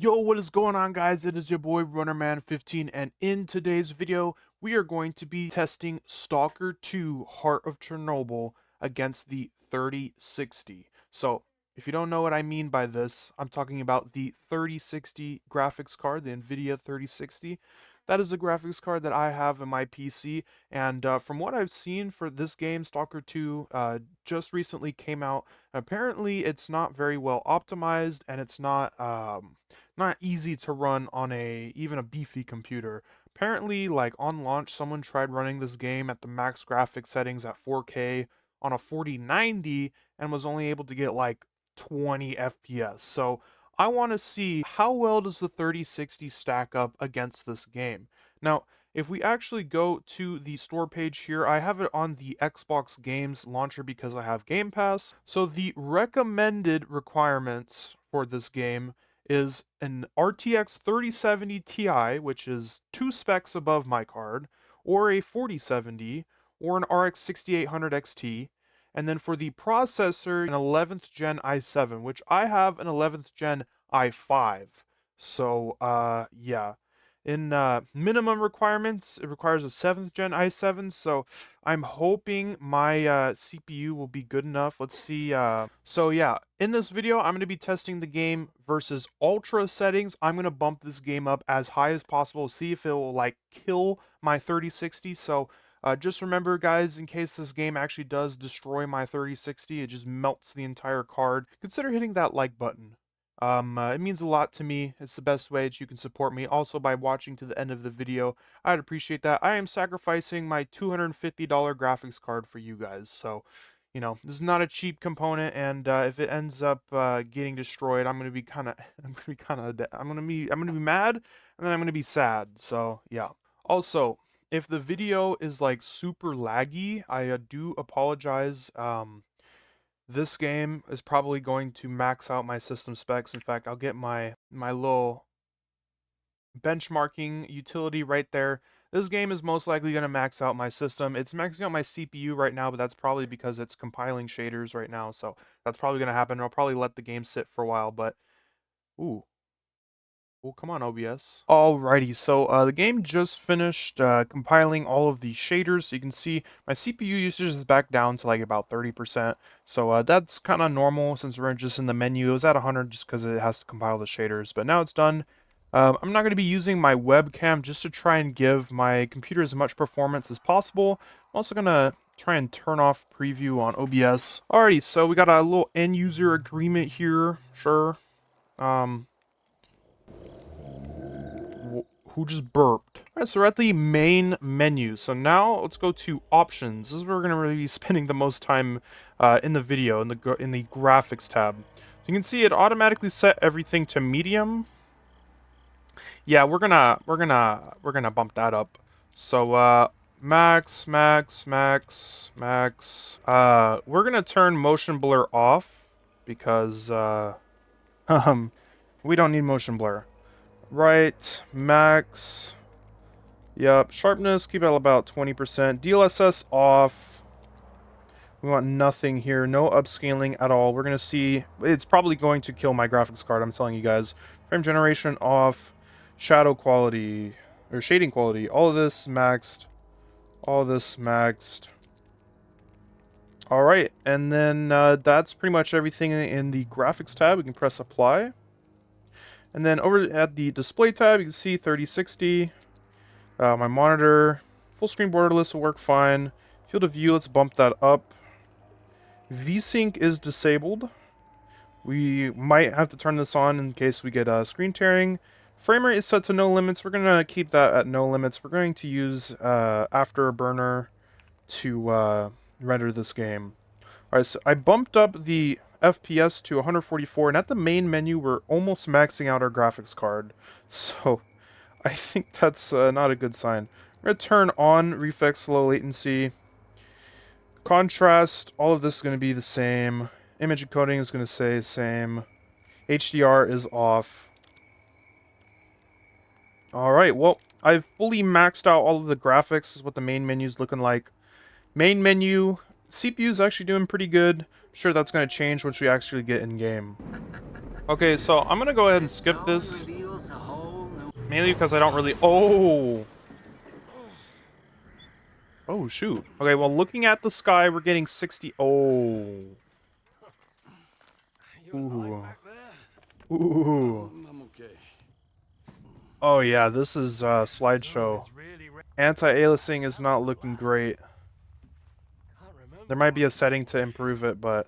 Yo, what is going on, guys? It is your boy Runnerman15, and in today's video we are going to be testing S.T.A.L.K.E.R 2 Heart of Chernobyl against the 3060. So if you don't know what I mean by this, I'm talking about the 3060 graphics card, the Nvidia 3060. That is the graphics card that I have in my PC, and from what I've seen for this game, S.T.A.L.K.E.R 2 just recently came out. Apparently it's not very well optimized, and it's not easy to run on even a beefy computer. Apparently, like on launch, someone tried running this game at the max graphics settings at 4K on a 4090 and was only able to get like 20 FPS. So I want to see how well does the 3060 stack up against this game. Now, if we actually go to the store page here, I have it on the Xbox Games launcher because I have Game Pass. So the recommended requirements for this game is an RTX 3070 Ti, which is 2 specs above my card, or a 4070, or an RX 6800 XT. And then for the processor, an 11th gen i7, which I have an 11th gen i5. So, yeah. In minimum requirements, it requires a 7th gen i7, so I'm hoping my CPU will be good enough. Let's see. So yeah, in this video, I'm going to be testing the game versus ultra settings. I'm going to bump this game up as high as possible, see if it will like kill my 3060. So just remember, guys, in case this game actually does destroy my 3060, it just melts the entire card, consider hitting that like button. It means a lot to me. It's the best way that you can support me. Also, by watching to the end of the video, I'd appreciate that. I am sacrificing my $250 graphics card for you guys. So, you know, this is not a cheap component, and if it ends up getting destroyed, I'm gonna be kind of, I'm gonna be mad, and then I'm gonna be sad. So, yeah. Also, if the video is like super laggy, I do apologize. This game is probably going to max out my system specs. In fact, I'll get my little benchmarking utility right there. This game is most likely going to max out my system. It's maxing out my CPU right now, but that's probably because it's compiling shaders right now. So that's probably going to happen. I'll probably let the game sit for a while, but ooh. Oh, come on, OBS. Alrighty, so the game just finished compiling all of the shaders. So you can see my CPU usage is back down to like about 30%. So that's kind of normal since we're just in the menu. It was at 100 just because it has to compile the shaders. But now it's done. I'm not going to be using my webcam just to try and give my computer as much performance as possible. I'm also going to try and turn off preview on OBS. Alrighty, so we got a little end user agreement here. Sure. Who just burped? All right, so we're at the main menu. So now let's go to options. This is where we're going to really be spending the most time in the video, in the graphics tab. So you can see it automatically set everything to medium. Yeah, we're gonna bump that up. So max. We're gonna turn motion blur off because we don't need motion blur. Right, max. Yep, sharpness, keep it at about 20%. DLSS off. We want nothing here, no upscaling at all. We're going to see, it's probably going to kill my graphics card, I'm telling you guys. Frame generation off. Shadow quality, or shading quality. All of this maxed. All of this maxed. Alright, and then that's pretty much everything in the graphics tab. We can press apply. And then over at the display tab, you can see 3060. My monitor, full screen borderless will work fine. Field of view, let's bump that up. VSync is disabled. We might have to turn this on in case we get screen tearing. Frame rate is set to no limits. We're going to keep that at no limits. We're going to use Afterburner to render this game. Alright, so I bumped up the FPS to 144, and at the main menu, we're almost maxing out our graphics card. So I think that's not a good sign. We're going to turn on Reflex Low Latency. Contrast, all of this is going to be the same. Image encoding is going to stay the same. HDR is off. Alright, well, I've fully maxed out all of the graphics. This is what the main menu is looking like. Main menu, CPU is actually doing pretty good. I'm sure that's going to change once we actually get in game. Okay, so I'm gonna go ahead and skip this. Mainly because I don't really... Oh! Oh, shoot. Okay, well, looking at the sky, we're getting 60... Oh. Ooh. Ooh. I'm okay. Oh, yeah, this is slideshow. Anti-aliasing is not looking great. There might be a setting to improve it, but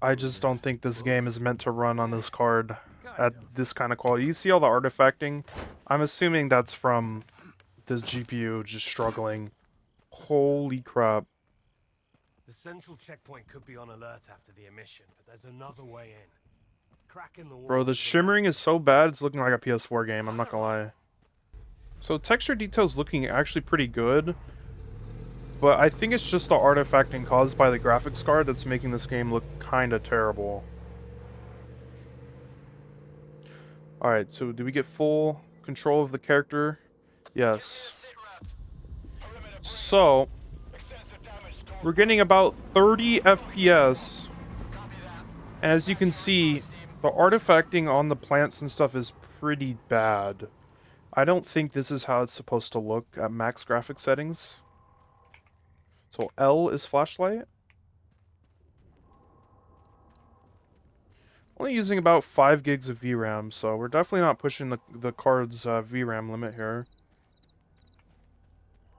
I just don't think this game is meant to run on this card at this kind of quality. You see all the artifacting? I'm assuming that's from this GPU just struggling. Holy crap. The central checkpoint could be on alert after the emission, but there's another way in. Crack in the wall. Bro, the shimmering is so bad, it's looking like a PS4 game, I'm not gonna lie. So texture detail's looking actually pretty good, but I think it's just the artifacting caused by the graphics card that's making this game look kinda terrible. Alright, so do we get full control of the character? Yes. So, we're getting about 30 FPS, and as you can see, the artifacting on the plants and stuff is pretty bad. I don't think this is how it's supposed to look at max graphic settings. So L is flashlight. Only using about 5 gigs of VRAM, so we're definitely not pushing the card's VRAM limit here.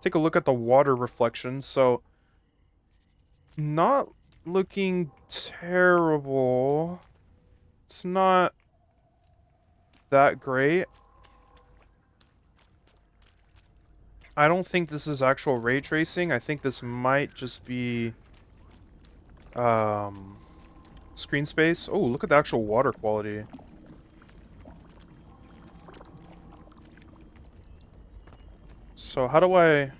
Take a look at the water reflection. So, not looking terrible. It's not that great. I don't think this is actual ray tracing. I think this might just be screen space. Oh, look at the actual water quality. So how do I...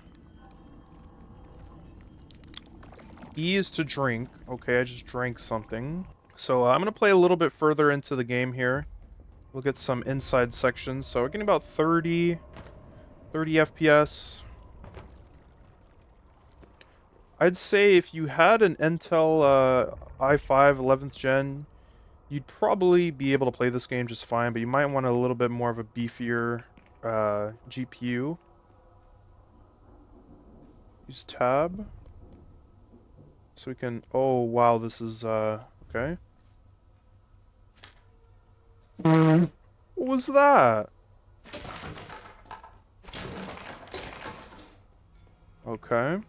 E is to drink. Okay, I just drank something. So I'm going to play a little bit further into the game here. Look at some inside sections. So we're getting about 30 FPS. I'd say if you had an Intel i5 11th gen, you'd probably be able to play this game just fine, but you might want a little bit more of a beefier GPU. Use tab. So we can... Oh, wow, this is... okay. What was that? Okay.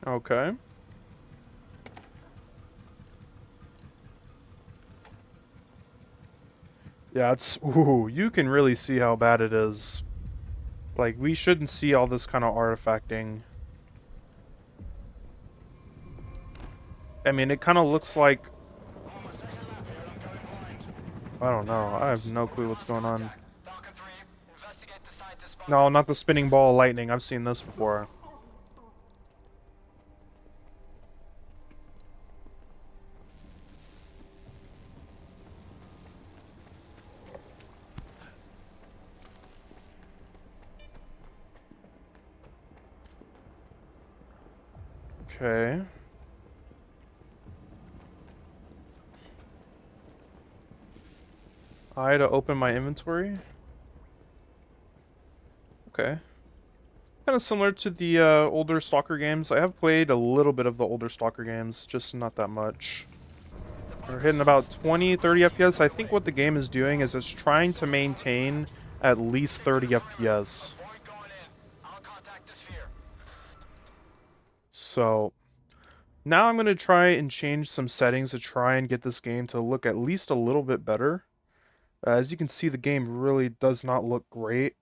Okay. Yeah, it's... Ooh, you can really see how bad it is. Like, we shouldn't see all this kind of artifacting. I mean, it kind of looks like... I don't know. I have no clue what's going on. No, not the spinning ball of lightning. I've seen this before. Okay. I to open my inventory. Okay. Kind of similar to the older S.T.A.L.K.E.R games. I have played a little bit of the older S.T.A.L.K.E.R games, just not that much. We're hitting about 20, 30 FPS. I think what the game is doing is it's trying to maintain at least 30 FPS. So, now I'm going to try and change some settings to try and get this game to look at least a little bit better. As you can see, the game really does not look great.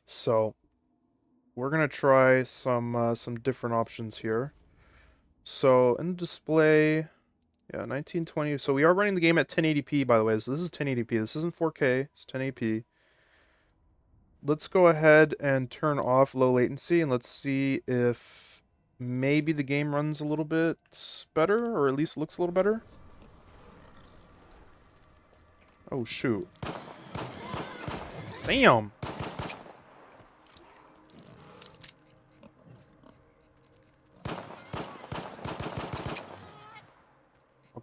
So, we're going to try some different options here. So, in the display, yeah, 1920. So, we are running the game at 1080p, by the way. So, this is 1080p. This isn't 4K. It's 1080p. Let's go ahead and turn off low latency, and let's see if maybe the game runs a little bit better, or at least looks a little better. Oh, shoot. Damn.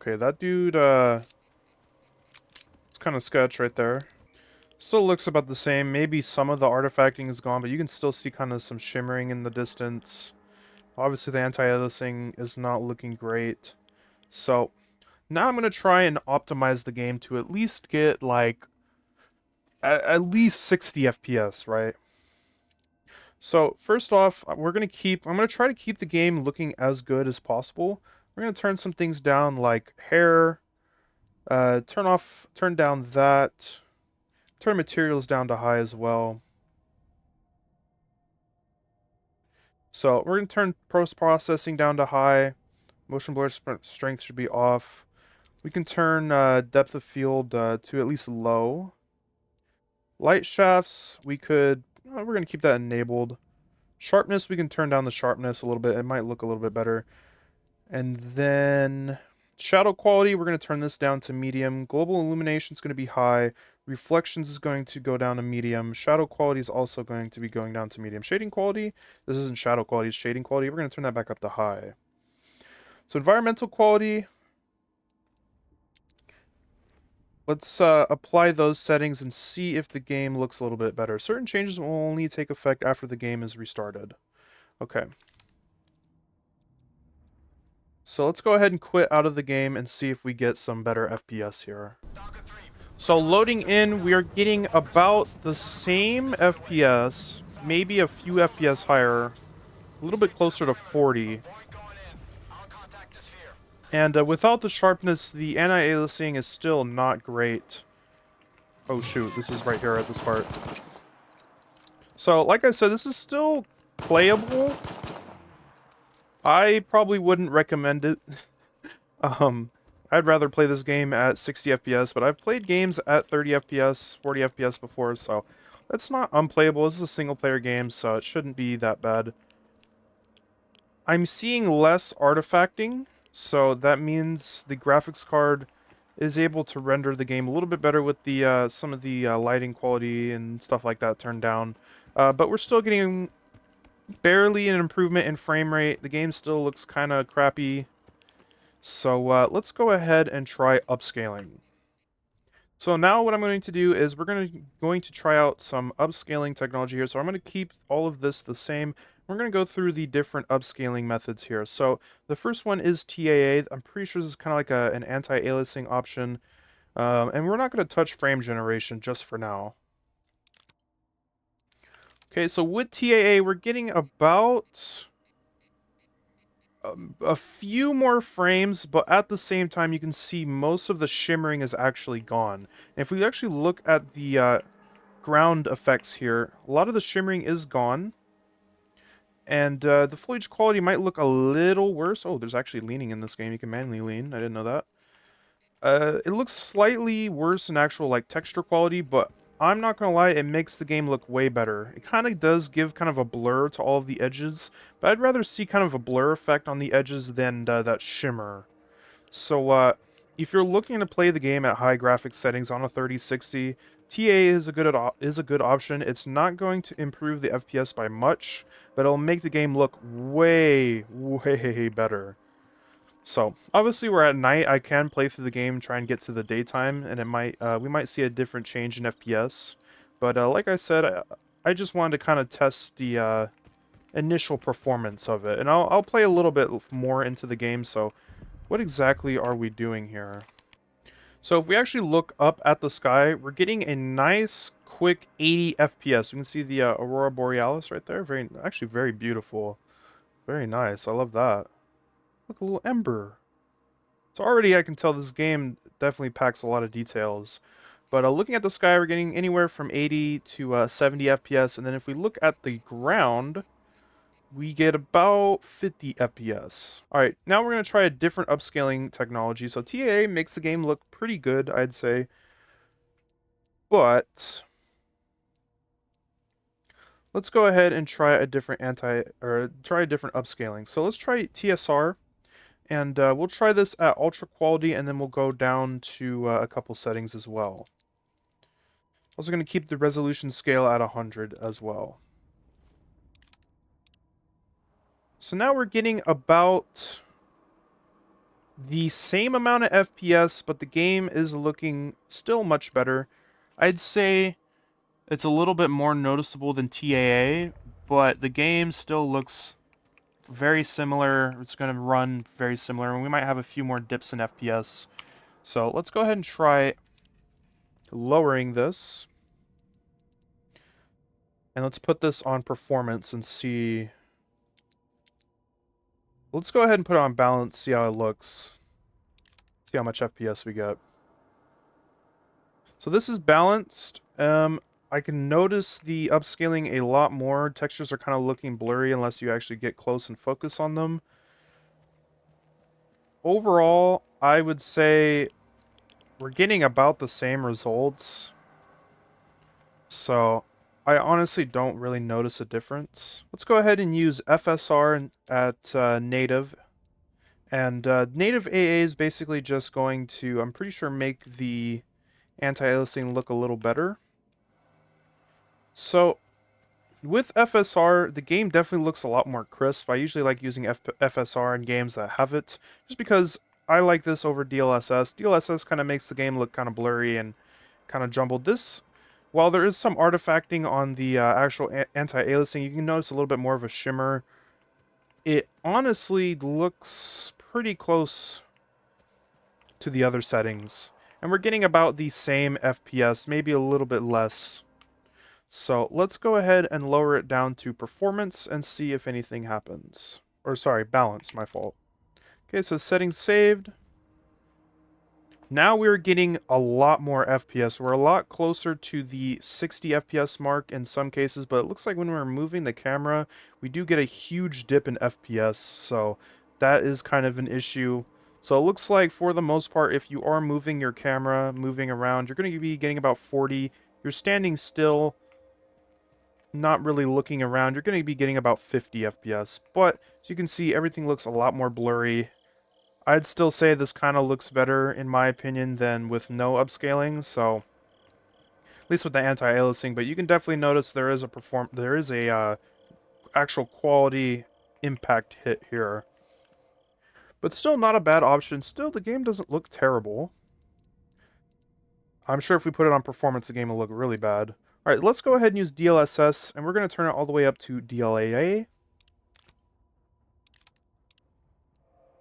Okay, that dude, it's kind of sketch right there. Still looks about the same. Maybe some of the artifacting is gone, but you can still see kind of some shimmering in the distance. Obviously, the anti-aliasing is not looking great. So, now I'm going to try and optimize the game to at least get, like, at least 60 FPS, right? So, first off, I'm going to try to keep the game looking as good as possible. We're going to turn some things down, like hair, turn down that, turn materials down to high as well. So we're going to turn post-processing down to high. Motion blur strength should be off. We can turn depth of field to at least low. Light shafts, we're going to keep that enabled. Sharpness, we can turn down the sharpness a little bit. It might look a little bit better. And then shadow quality, we're going to turn this down to medium. Global illumination is going to be high. Reflections is going to go down to medium. Shadow quality is also going to be going down to medium. Shading quality, this isn't shadow quality, it's shading quality. We're going to turn that back up to high. So environmental quality, let's apply those settings and see if the game looks a little bit better. Certain changes will only take effect after the game is restarted. Okay. So let's go ahead and quit out of the game and see if we get some better FPS here. So loading in, we are getting about the same FPS, maybe a few FPS higher, a little bit closer to 40. And without the sharpness, the anti-aliasing is still not great. Oh shoot, this is right here at this part. So, like I said, this is still playable. I probably wouldn't recommend it. I'd rather play this game at 60 FPS, but I've played games at 30 FPS, 40 FPS before, so it's not unplayable. This is a single-player game, so it shouldn't be that bad. I'm seeing less artifacting, so that means the graphics card is able to render the game a little bit better with the some of the lighting quality and stuff like that turned down. But we're still getting barely an improvement in frame rate. The game still looks kind of crappy. So let's go ahead and try upscaling. So now what I'm going to do is we're going to try out some upscaling technology here. So I'm going to keep all of this the same. We're going to go through the different upscaling methods here. So the first one is TAA. I'm pretty sure this is kind of like an anti-aliasing option. And we're not going to touch frame generation just for now. Okay, so with TAA, we're getting about a few more frames, but at the same time, you can see most of the shimmering is actually gone. And if we actually look at the ground effects here, a lot of the shimmering is gone. And the foliage quality might look a little worse. Oh, there's actually leaning in this game. You can manually lean. I didn't know that. It looks slightly worse in actual like texture quality, but I'm not gonna lie, it makes the game look way better. It kind of does give kind of a blur to all of the edges, but I'd rather see kind of a blur effect on the edges than that shimmer. So if you're looking to play the game at high graphics settings on a 3060, TA is a good option. It's not going to improve the FPS by much, but it'll make the game look way better. So obviously we're at night. I can play through the game, try and get to the daytime, and we might see a different change in FPS. But like I said, I just wanted to kind of test the initial performance of it, and I'll play a little bit more into the game. So what exactly are we doing here? So if we actually look up at the sky, we're getting a nice quick 80 FPS. You can see the Aurora Borealis right there. Actually very beautiful. Very nice. I love that. Look, a little ember. So already I can tell this game definitely packs a lot of details. But looking at the sky, we're getting anywhere from 80 to 70 FPS. And then if we look at the ground, we get about 50 FPS. Alright, now we're going to try a different upscaling technology. So TAA makes the game look pretty good, I'd say. But let's go ahead and try a different upscaling. So let's try TSR. And we'll try this at ultra quality, and then we'll go down to a couple settings as well. Also going to keep the resolution scale at 100 as well. So now we're getting about the same amount of FPS, but the game is looking still much better. I'd say it's a little bit more noticeable than TAA, but the game still looks very similar. It's going to run very similar, and we might have a few more dips in FPS. So let's go ahead and try lowering this. And let's put this on performance and see. Let's go ahead and put it on balance, see how it looks. See how much FPS we get. So this is balanced. I can notice the upscaling a lot more. Textures are kind of looking blurry unless you actually get close and focus on them. Overall, I would say we're getting about the same results. So I honestly don't really notice a difference. Let's go ahead and use FSR at native. And native AA is basically just going to, I'm pretty sure, make the anti-aliasing look a little better. So with FSR, the game definitely looks a lot more crisp. I usually like using FSR in games that have it, just because I like this over DLSS. DLSS kind of makes the game look kind of blurry and kind of jumbled. This, while there is some artifacting on the actual anti-aliasing, you can notice a little bit more of a shimmer. It honestly looks pretty close to the other settings. And we're getting about the same FPS, maybe a little bit less. So let's go ahead and lower it down to performance and see if anything happens. Or sorry, balance, my fault. Okay, so settings saved. Now we're getting a lot more FPS. We're a lot closer to the 60 FPS mark in some cases, but it looks like when we're moving the camera, we do get a huge dip in FPS, so that is kind of an issue. So it looks like for the most part, if you are moving your camera, moving around, you're going to be getting about 40. You're standing still, not really looking around, you're going to be getting about 50 FPS. But as you can see, everything looks a lot more blurry. I'd still say this kind of looks better, in my opinion, than with no upscaling. So, at least with the anti-aliasing, but you can definitely notice there is a actual quality impact hit here. But still not a bad option. Still, the game doesn't look terrible. I'm sure if we put it on performance, the game will look really bad. All right, let's go ahead and use DLSS, and we're going to turn it all the way up to DLAA.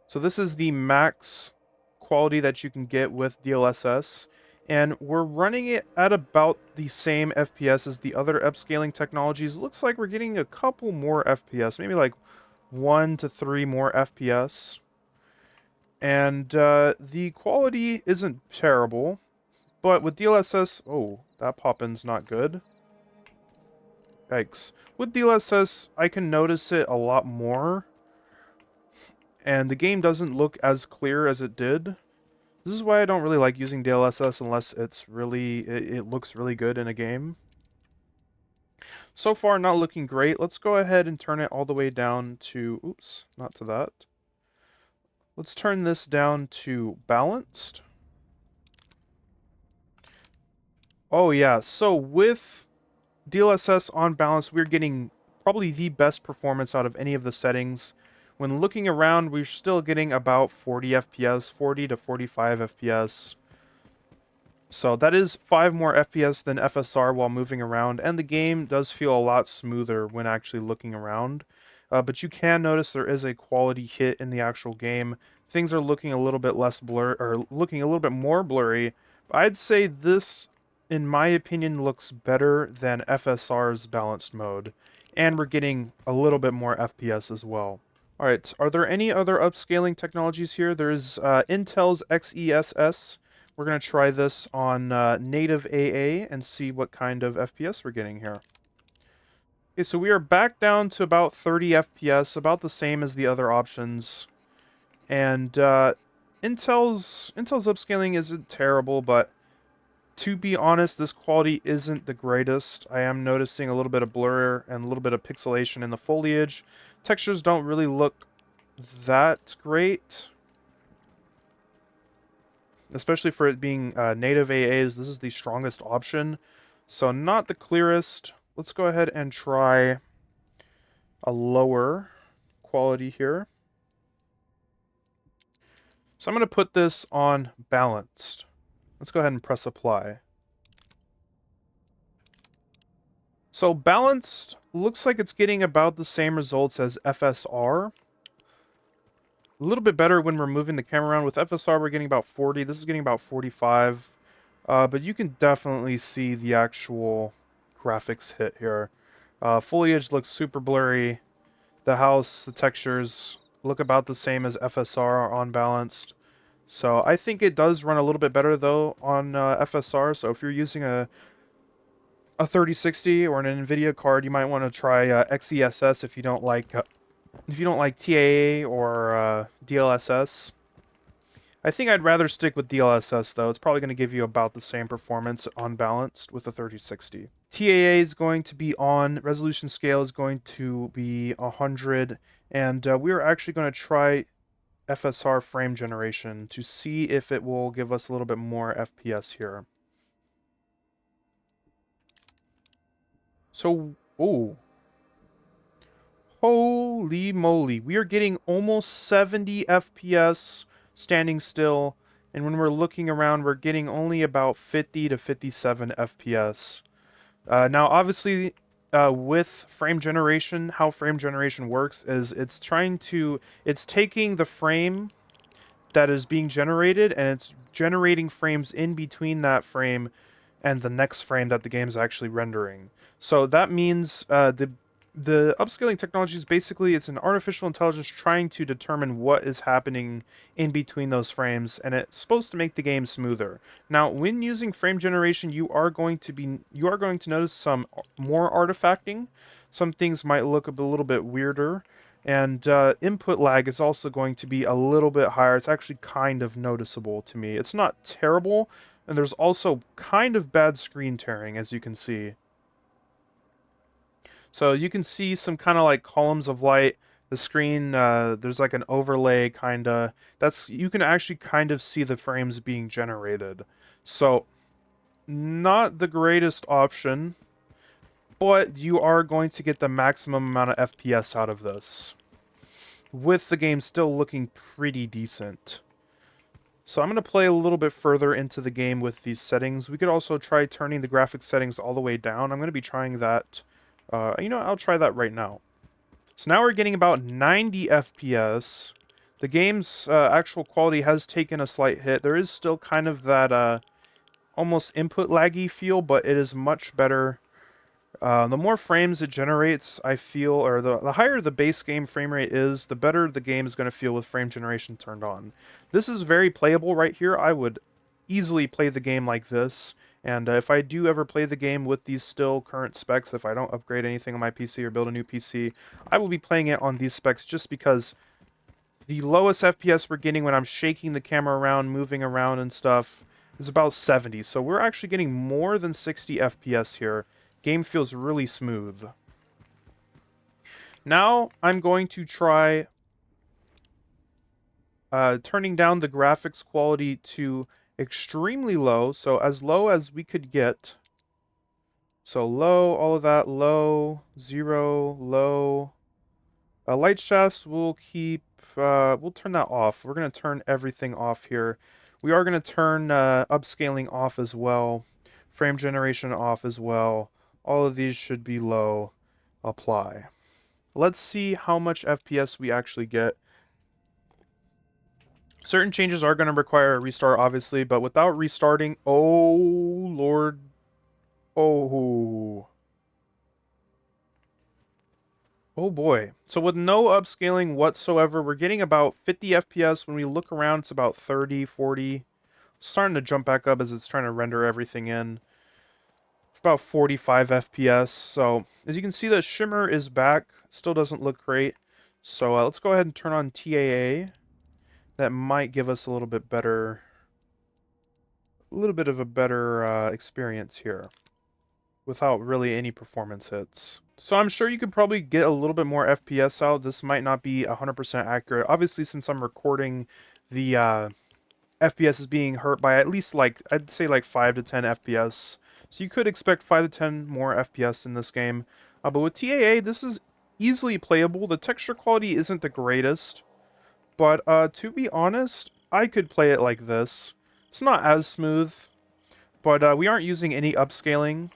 So this is the max quality that you can get with DLSS, and we're running it at about the same FPS as the other upscaling technologies. It looks like we're getting a couple more FPS, maybe like 1 to 3 more FPS. And the quality isn't terrible, but with DLSS, oh, that pop-in's not good. Yikes. With DLSS, I can notice it a lot more, and the game doesn't look as clear as it did. This is why I don't really like using DLSS unless it looks really good in a game. So far, not looking great. Let's go ahead and turn it all the way down to, oops, not to that. Let's turn this down to balanced. Oh yeah, so with DLSS on balance, we're getting probably the best performance out of any of the settings. When looking around, we're still getting about 40 FPS, 40 to 45 FPS. So that is 5 more FPS than FSR while moving around, and the game does feel a lot smoother when actually looking around. But you can notice there is a quality hit in the actual game. Things are looking a little bit less blur, or looking a little bit more blurry. But I'd say this, in my opinion, looks better than FSR's balanced mode. And we're getting a little bit more FPS as well. Alright, are there any other upscaling technologies here? There's Intel's XESS. We're going to try this on native AA and see what kind of FPS we're getting here. Okay, so we are back down to about 30 FPS, about the same as the other options. And Intel's upscaling isn't terrible, but to be honest, this quality isn't the greatest. I am noticing a little bit of blur and a little bit of pixelation in the foliage. Textures don't really look that great, especially for it being native AAs. This is the strongest option, so not the clearest. Let's go ahead and try a lower quality here. So I'm going to put this on balanced. Let's go ahead and press apply. So balanced looks like it's getting about the same results as FSR. A little bit better when we're moving the camera around. With FSR, we're getting about 40. This is getting about 45. But you can definitely see the actual graphics hit here. Foliage looks super blurry. The house, the textures look about the same as FSR on balanced. So I think it does run a little bit better though on FSR. So if you're using a 3060 or an Nvidia card, you might want to try XESS if you don't like TAA or DLSS. I think I'd rather stick with DLSS though. It's probably going to give you about the same performance on balanced with a 3060. TAA is going to be on, resolution scale is going to be 100, and we're actually going to try FSR frame generation to see if it will give us a little bit more FPS here. So, oh, holy moly, we are getting almost 70 FPS standing still, and when we're looking around, we're getting only about 50 to 57 FPS. Now, obviously, with frame generation, how frame generation works is it's taking the frame that is being generated and it's generating frames in between that frame and the next frame that the game is actually rendering. So that means the upscaling technology is basically it's an artificial intelligence trying to determine what is happening in between those frames, and it's supposed to make the game smoother. Now, when using frame generation, you are going to notice some more artifacting. Some things might look a little bit weirder, and input lag is also going to be a little bit higher. It's actually kind of noticeable to me. It's not terrible, and there's also kind of bad screen tearing, as you can see. So you can see some kind of like columns of light. The screen, there's like an overlay kind of. You can actually kind of see the frames being generated. So not the greatest option, but you are going to get the maximum amount of FPS out of this, with the game still looking pretty decent. So I'm going to play a little bit further into the game with these settings. We could also try turning the graphics settings all the way down. I'm going to be trying that. I'll try that right now. So now we're getting about 90 FPS. The game's actual quality has taken a slight hit. There is still kind of that almost input laggy feel, but it is much better. The more frames it generates, I feel, or the higher the base game frame rate is, the better the game is going to feel with frame generation turned on. This is very playable right here. I would easily play the game like this. And if I do ever play the game with these still current specs, if I don't upgrade anything on my PC or build a new PC, I will be playing it on these specs just because the lowest FPS we're getting when I'm shaking the camera around, moving around and stuff, is about 70. So we're actually getting more than 60 FPS here. Game feels really smooth. Now I'm going to try turning down the graphics quality to extremely low, so as low as we could get. So low, all of that, low, 0, low. Light shafts we'll keep, we'll turn that off. We're going to turn everything off here. We are going to turn upscaling off as well. Frame generation off as well. All of these should be low. Apply. Let's see how much FPS we actually get. Certain changes are going to require a restart, obviously, but without restarting... Oh, Lord. Oh. Oh, boy. So with no upscaling whatsoever, we're getting about 50 FPS. When we look around, it's about 30, 40. It's starting to jump back up as it's trying to render everything in. It's about 45 FPS. So, as you can see, the shimmer is back. Still doesn't look great. So, let's go ahead and turn on TAA. That might give us a little bit better, of a better experience here without really any performance hits. So I'm sure you could probably get a little bit more FPS out. This might not be 100% accurate. Obviously, since I'm recording, the FPS is being hurt by at least I'd say 5 to 10 FPS. So you could expect 5 to 10 more FPS in this game. But with TAA, this is easily playable. The texture quality isn't the greatest. But to be honest, I could play it like this. It's not as smooth, but we aren't using any upscaling.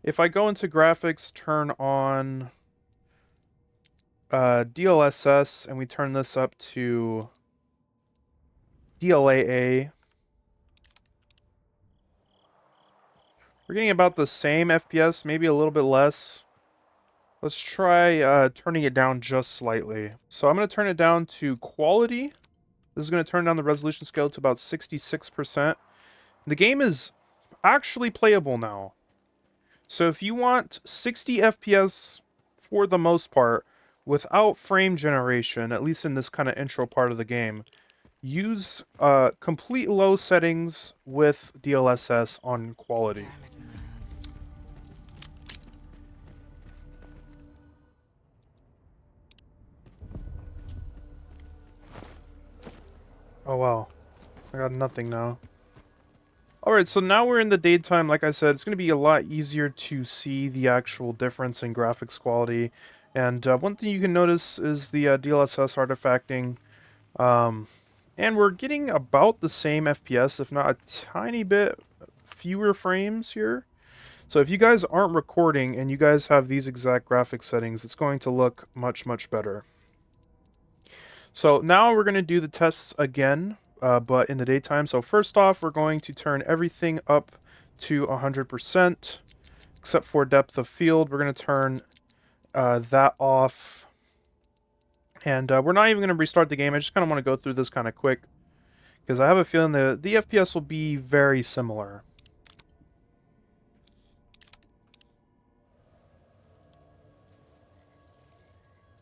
If I go into graphics, turn on DLSS, and we turn this up to DLAA, we're getting about the same FPS, maybe a little bit less. Let's try turning it down just slightly. So I'm going to turn it down to quality. This is going to turn down the resolution scale to about 66%. The game is actually playable now. So if you want 60 FPS for the most part, without frame generation, at least in this kind of intro part of the game, use complete low settings with DLSS on quality. Oh wow, I got nothing now. Alright, so now we're in the daytime. Like I said, it's going to be a lot easier to see the actual difference in graphics quality. And one thing you can notice is the DLSS artifacting. And we're getting about the same FPS, if not a tiny bit fewer frames here. So if you guys aren't recording and you guys have these exact graphic settings, it's going to look much, much better. So now we're going to do the tests again, but in the daytime. So first off, we're going to turn everything up to 100%, except for depth of field. We're going to turn that off. And we're not even going to restart the game. I just kind of want to go through this kind of quick, because I have a feeling the FPS will be very similar.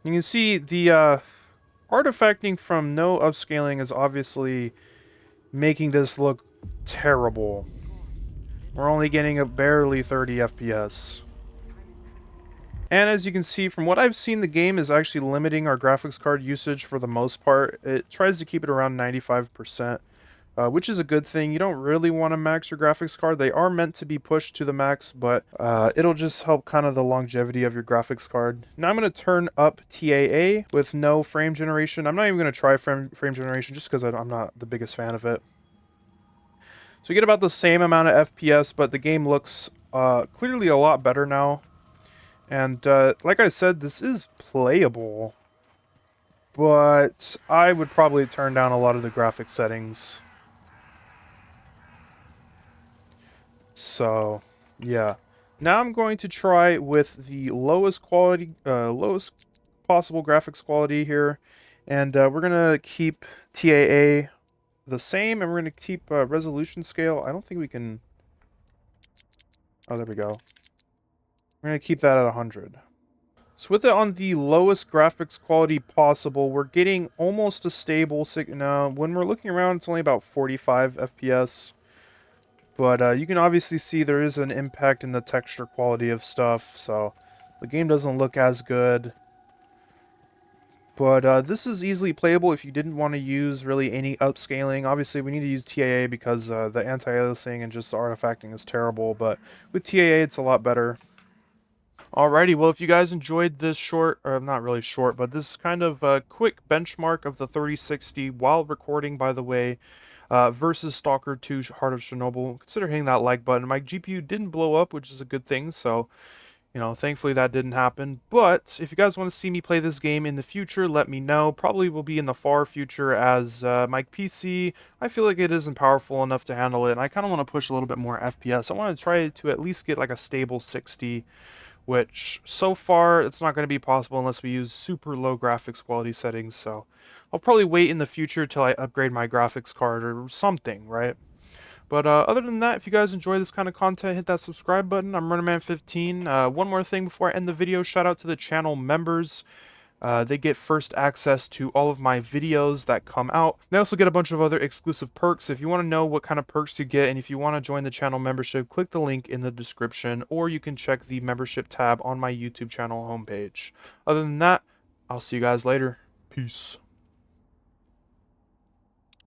You can see the artifacting from no upscaling is obviously making this look terrible. We're only getting a barely 30 FPS. And as you can see, from what I've seen, the game is actually limiting our graphics card usage for the most part. It tries to keep it around 95%, which is a good thing. You don't really want to max your graphics card. They are meant to be pushed to the max, but it'll just help kind of the longevity of your graphics card. Now I'm going to turn up TAA with no frame generation. I'm not even going to try frame generation just because I'm not the biggest fan of it. So you get about the same amount of FPS, but the game looks clearly a lot better now. And like I said, this is playable, but I would probably turn down a lot of the graphic settings. So, yeah. Now I'm going to try with the lowest quality, lowest possible graphics quality here, and we're gonna keep TAA the same, and we're gonna keep resolution scale. I don't think we can. Oh, there we go. We're going to keep that at 100. So with it on the lowest graphics quality possible, we're getting almost a stable now. When we're looking around, it's only about 45 FPS. But you can obviously see there is an impact in the texture quality of stuff, so the game doesn't look as good. But this is easily playable if you didn't want to use really any upscaling. Obviously, we need to use TAA because the anti-aliasing and just the artifacting is terrible, but with TAA, it's a lot better. Alrighty, well, if you guys enjoyed this short, or not really short, but this kind of quick benchmark of the 3060 while recording, by the way, versus Stalker 2 Heart of Chernobyl, consider hitting that like button. My GPU didn't blow up, which is a good thing, so, you know, thankfully that didn't happen. But if you guys want to see me play this game in the future, let me know. Probably will be in the far future, as my PC, I feel like it isn't powerful enough to handle it, and I kind of want to push a little bit more FPS. I want to try to at least get like a stable 60, which so far it's not going to be possible unless we use super low graphics quality settings, so I'll probably wait in the future till I upgrade my graphics card or something, right? But other than that, if you guys enjoy this kind of content, hit that subscribe button. I'm RunnerMan15. One more thing before I end the video, shout out to the channel members. They get first access to all of my videos that come out. They also get a bunch of other exclusive perks. If you want to know what kind of perks you get, and if you want to join the channel membership, click the link in the description, or you can check the membership tab on my YouTube channel homepage. Other than that, I'll see you guys later. Peace.